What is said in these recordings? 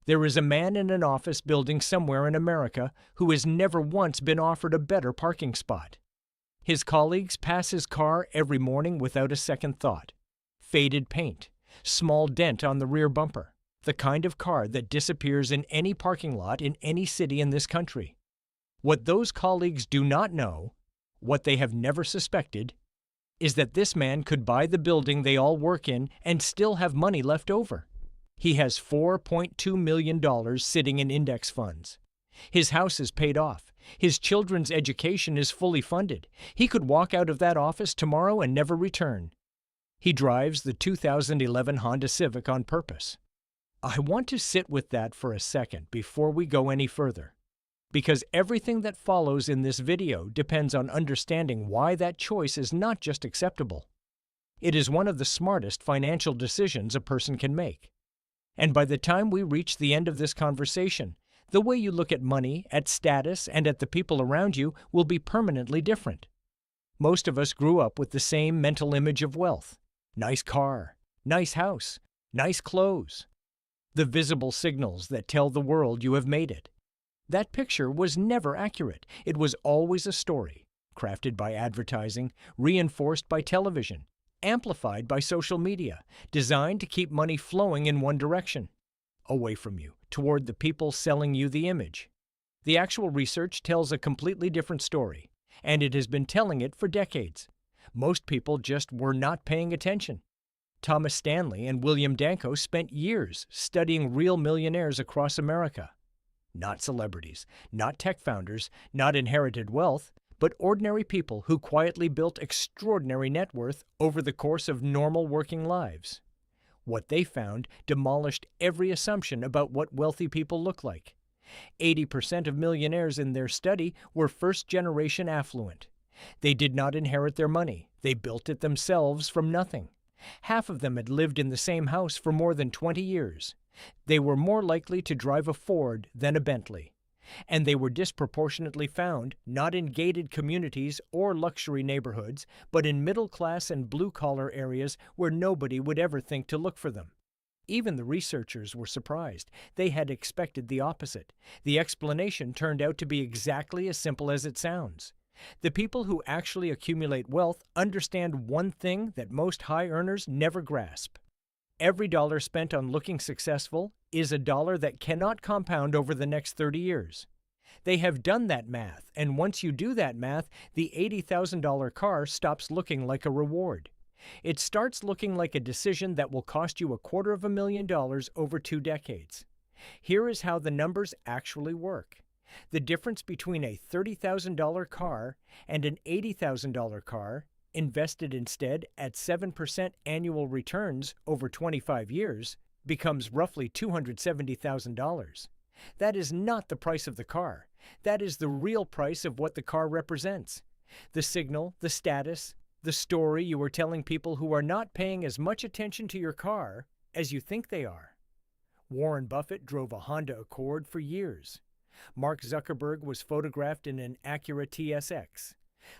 There is a man in an office building somewhere in America who has never once been offered a better parking spot. His colleagues pass his car every morning without a second thought. Faded paint, small dent on the rear bumper, the kind of car that disappears in any parking lot in any city in this country. What those colleagues do not know, what they have never suspected, is that this man could buy the building they all work in and still have money left over. He has $4.2 million sitting in index funds. His house is paid off. His children's education is fully funded. He could walk out of that office tomorrow and never return. He drives the 2011 Honda Civic on purpose. I want to sit with that for a second before we go any further, because everything that follows in this video depends on understanding why that choice is not just acceptable. It is one of the smartest financial decisions a person can make. And by the time we reach the end of this conversation, the way you look at money, at status, and at the people around you will be permanently different. Most of us grew up with the same mental image of wealth. Nice car, nice house, nice clothes. The visible signals that tell the world you have made it. That picture was never accurate. It was always a story, crafted by advertising, reinforced by television, amplified by social media, designed to keep money flowing in one direction, away from you, toward the people selling you the image. The actual research tells a completely different story, and it has been telling it for decades. Most people just were not paying attention. Thomas Stanley and William Danko spent years studying real millionaires across America. Not celebrities, not tech founders, not inherited wealth, but ordinary people who quietly built extraordinary net worth over the course of normal working lives. What they found demolished every assumption about what wealthy people look like. 80% of millionaires in their study were first-generation affluent. They did not inherit their money. They built it themselves from nothing. Half of them had lived in the same house for more than 20 years. They were more likely to drive a Ford than a Bentley. And they were disproportionately found not in gated communities or luxury neighborhoods, but in middle-class and blue-collar areas where nobody would ever think to look for them. Even the researchers were surprised. They had expected the opposite. The explanation turned out to be exactly as simple as it sounds. The people who actually accumulate wealth understand one thing that most high earners never grasp. Every dollar spent on looking successful is a dollar that cannot compound over the next 30 years. They have done that math, and once you do that math, the $80,000 car stops looking like a reward. It starts looking like a decision that will cost you $250,000 over 2 decades. Here is how the numbers actually work. The difference between a $30,000 car and an $80,000 car, invested instead at 7% annual returns over 25 years, becomes roughly $270,000. That is not the price of the car. That is the real price of what the car represents. The signal, the status, the story you are telling people who are not paying as much attention to your car as you think they are. Warren Buffett drove a Honda Accord for years. Mark Zuckerberg was photographed in an Acura TSX.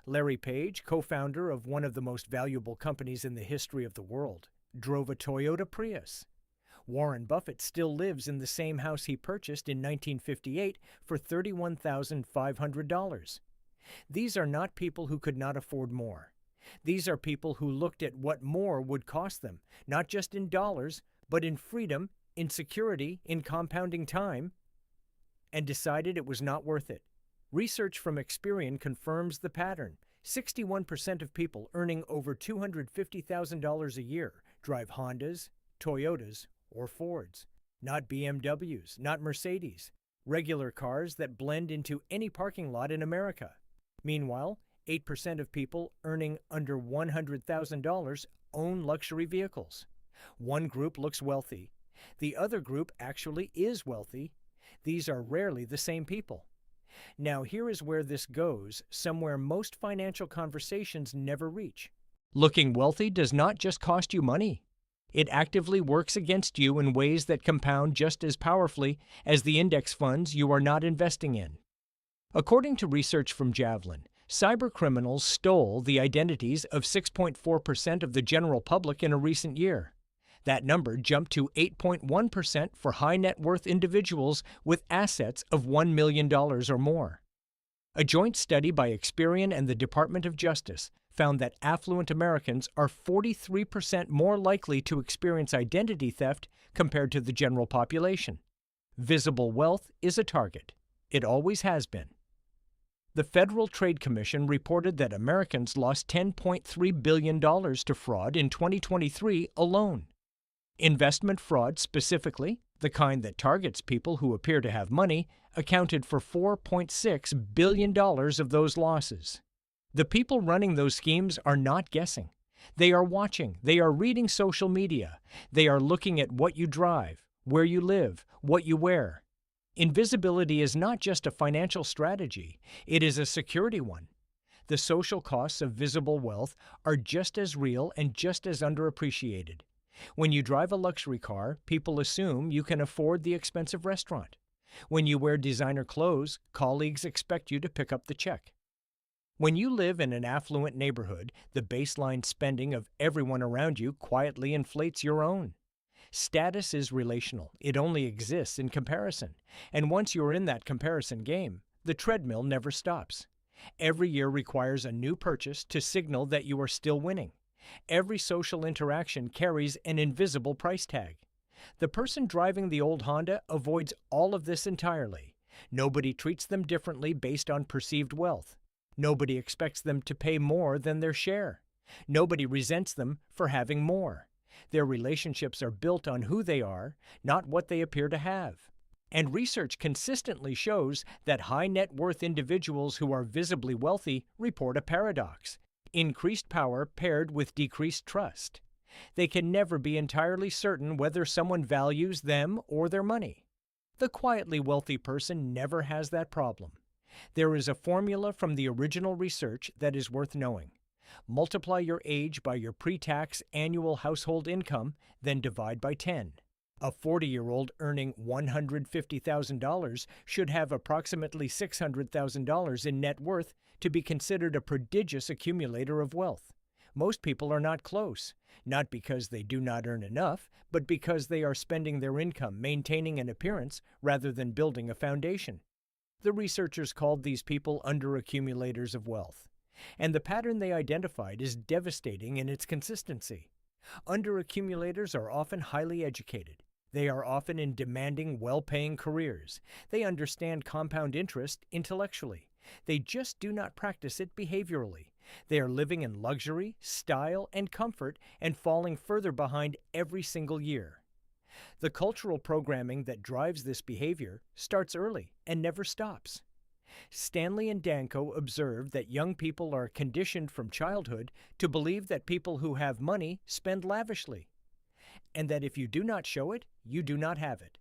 Larry Page, co-founder of one of the most valuable companies in the history of the world, drove a Toyota Prius. Warren Buffett still lives in the same house he purchased in 1958 for $31,500. These are not people who could not afford more. These are people who looked at what more would cost them, not just in dollars, but in freedom, in security, in compounding time, and decided it was not worth it. Research from Experian confirms the pattern. 61% of people earning over $250,000 a year drive Hondas, Toyotas, or Fords. Not BMWs, not Mercedes. Regular cars that blend into any parking lot in America. Meanwhile, 8% of people earning under $100,000 own luxury vehicles. One group looks wealthy. The other group actually is wealthy. These are rarely the same people. Now here is where this goes, somewhere most financial conversations never reach. Looking wealthy does not just cost you money. It actively works against you in ways that compound just as powerfully as the index funds you are not investing in. According to research from Javelin, cybercriminals stole the identities of 6.4% of the general public in a recent year. That number jumped to 8.1% for high net worth individuals with assets of $1 million or more. A joint study by Experian and the Department of Justice found that affluent Americans are 43% more likely to experience identity theft compared to the general population. Visible wealth is a target. It always has been. The Federal Trade Commission reported that Americans lost $10.3 billion to fraud in 2023 alone. Investment fraud specifically, the kind that targets people who appear to have money, accounted for $4.6 billion of those losses. The people running those schemes are not guessing. They are watching. They are reading social media. They are looking at what you drive, where you live, what you wear. Invisibility is not just a financial strategy. It is a security one. The social costs of visible wealth are just as real and just as underappreciated. When you drive a luxury car, people assume you can afford the expensive restaurant. When you wear designer clothes, colleagues expect you to pick up the check. When you live in an affluent neighborhood, the baseline spending of everyone around you quietly inflates your own. Status is relational. It only exists in comparison. And once you're in that comparison game, the treadmill never stops. Every year requires a new purchase to signal that you are still winning. Every social interaction carries an invisible price tag. The person driving the old Honda avoids all of this entirely. Nobody treats them differently based on perceived wealth. Nobody expects them to pay more than their share. Nobody resents them for having more. Their relationships are built on who they are, not what they appear to have. And research consistently shows that high net worth individuals who are visibly wealthy report a paradox: increased power paired with decreased trust. They can never be entirely certain whether someone values them or their money. The quietly wealthy person never has that problem. There is a formula from the original research that is worth knowing. Multiply your age by your pre-tax annual household income, then divide by 10. A 40-year-old earning $150,000 should have approximately $600,000 in net worth to be considered a prodigious accumulator of wealth. Most people are not close, not because they do not earn enough, but because they are spending their income maintaining an appearance rather than building a foundation. The researchers called these people underaccumulators of wealth, and the pattern they identified is devastating in its consistency. Underaccumulators are often highly educated. They are often in demanding, well-paying careers. They understand compound interest intellectually. They just do not practice it behaviorally. They are living in luxury, style, and comfort and falling further behind every single year. The cultural programming that drives this behavior starts early and never stops. Stanley and Danko observed that young people are conditioned from childhood to believe that people who have money spend lavishly, and that if you do not show it, you do not have it.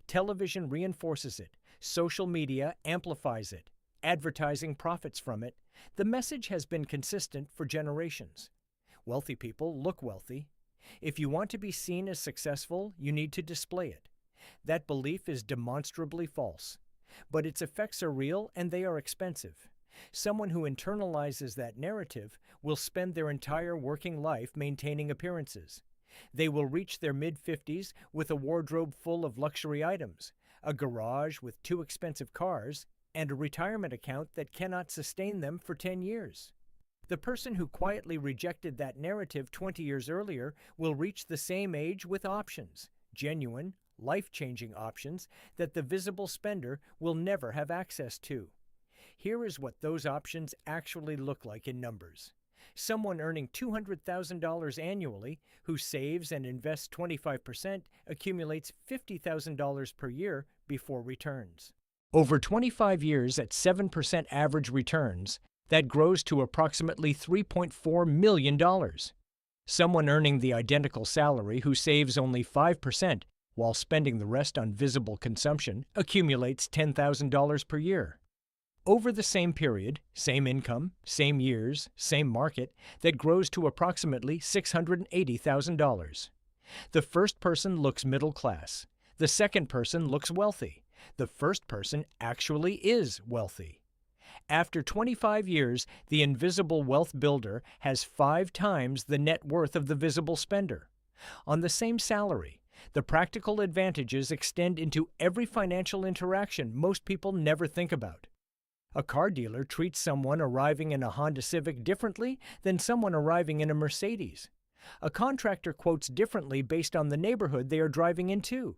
Television reinforces it. Social media amplifies it. Advertising profits from it. The message has been consistent for generations. Wealthy people look wealthy. If you want to be seen as successful, you need to display it. That belief is demonstrably false. But its effects are real and they are expensive. Someone who internalizes that narrative will spend their entire working life maintaining appearances. They will reach their mid-50s with a wardrobe full of luxury items, a garage with 2 expensive cars, and a retirement account that cannot sustain them for 10 years. The person who quietly rejected that narrative 20 years earlier will reach the same age with options, genuine, life-changing options that the visible spender will never have access to. Here is what those options actually look like in numbers. Someone earning $200,000 annually who saves and invests 25% accumulates $50,000 per year before returns. Over 25 years at 7% average returns, that grows to approximately $3.4 million. Someone earning the identical salary who saves only 5% while spending the rest on visible consumption accumulates $10,000 per year. Over the same period, same income, same years, same market, that grows to approximately $680,000. The first person looks middle class. The second person looks wealthy. The first person actually is wealthy. After 25 years, the invisible wealth builder has 5 times the net worth of the visible spender. On the same salary, the practical advantages extend into every financial interaction most people never think about. A car dealer treats someone arriving in a Honda Civic differently than someone arriving in a Mercedes. A contractor quotes differently based on the neighborhood they are driving into.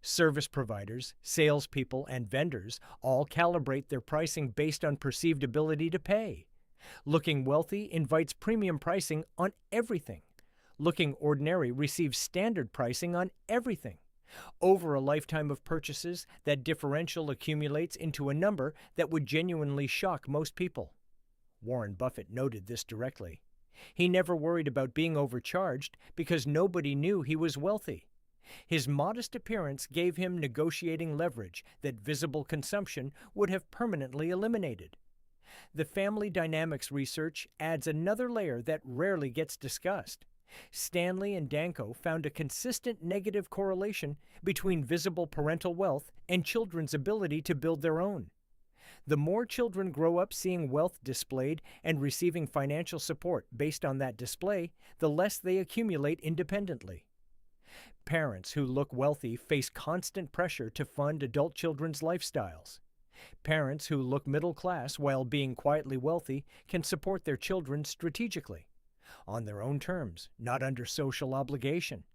Service providers, salespeople, and vendors all calibrate their pricing based on perceived ability to pay. Looking wealthy invites premium pricing on everything. Looking ordinary receives standard pricing on everything. Over a lifetime of purchases, that differential accumulates into a number that would genuinely shock most people. Warren Buffett noted this directly. He never worried about being overcharged because nobody knew he was wealthy. His modest appearance gave him negotiating leverage that visible consumption would have permanently eliminated. The family dynamics research adds another layer that rarely gets discussed. Stanley and Danko found a consistent negative correlation between visible parental wealth and children's ability to build their own. The more children grow up seeing wealth displayed and receiving financial support based on that display, the less they accumulate independently. Parents who look wealthy face constant pressure to fund adult children's lifestyles. Parents who look middle class while being quietly wealthy can support their children strategically, on their own terms, not under social obligation.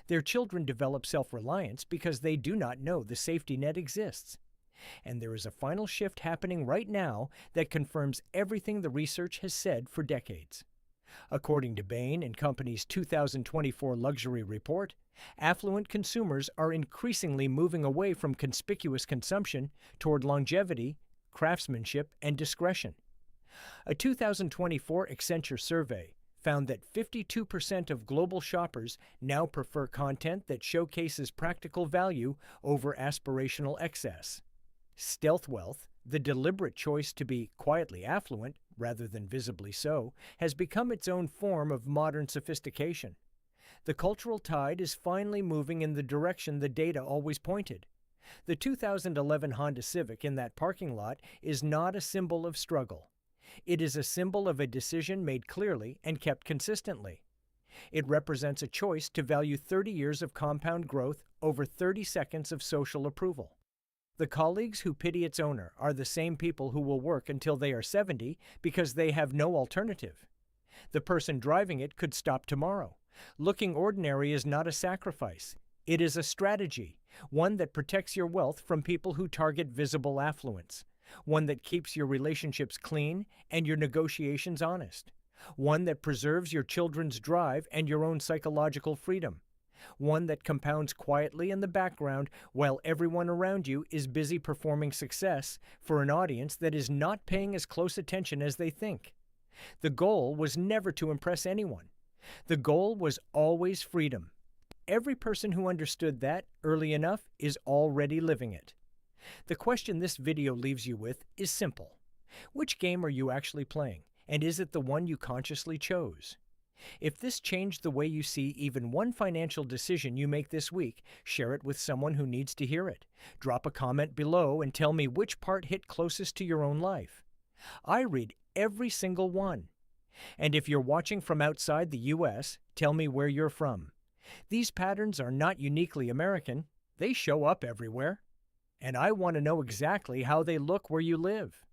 Their children develop self-reliance because they do not know the safety net exists. And there is a final shift happening right now that confirms everything the research has said for decades. According to Bain & Company's 2024 luxury report, affluent consumers are increasingly moving away from conspicuous consumption toward longevity, craftsmanship, and discretion. A 2024 Accenture survey found that 52% of global shoppers now prefer content that showcases practical value over aspirational excess. Stealth wealth, the deliberate choice to be quietly affluent rather than visibly so, has become its own form of modern sophistication. The cultural tide is finally moving in the direction the data always pointed. The 2011 Honda Civic in that parking lot is not a symbol of struggle. It is a symbol of a decision made clearly and kept consistently. It represents a choice to value 30 years of compound growth over 30 seconds of social approval. The colleagues who pity its owner are the same people who will work until they are 70 because they have no alternative. The person driving it could stop tomorrow. Looking ordinary is not a sacrifice. It is a strategy, one that protects your wealth from people who target visible affluence, one that keeps your relationships clean and your negotiations honest, one that preserves your children's drive and your own psychological freedom, one that compounds quietly in the background while everyone around you is busy performing success for an audience that is not paying as close attention as they think. The goal was never to impress anyone. The goal was always freedom. Every person who understood that early enough is already living it. The question this video leaves you with is simple. Which game are you actually playing, and is it the one you consciously chose? If this changed the way you see even one financial decision you make this week, share it with someone who needs to hear it. Drop a comment below and tell me which part hit closest to your own life. I read every single one. And if you're watching from outside the U.S., tell me where you're from. These patterns are not uniquely American. They show up everywhere. And I want to know exactly how they look where you live.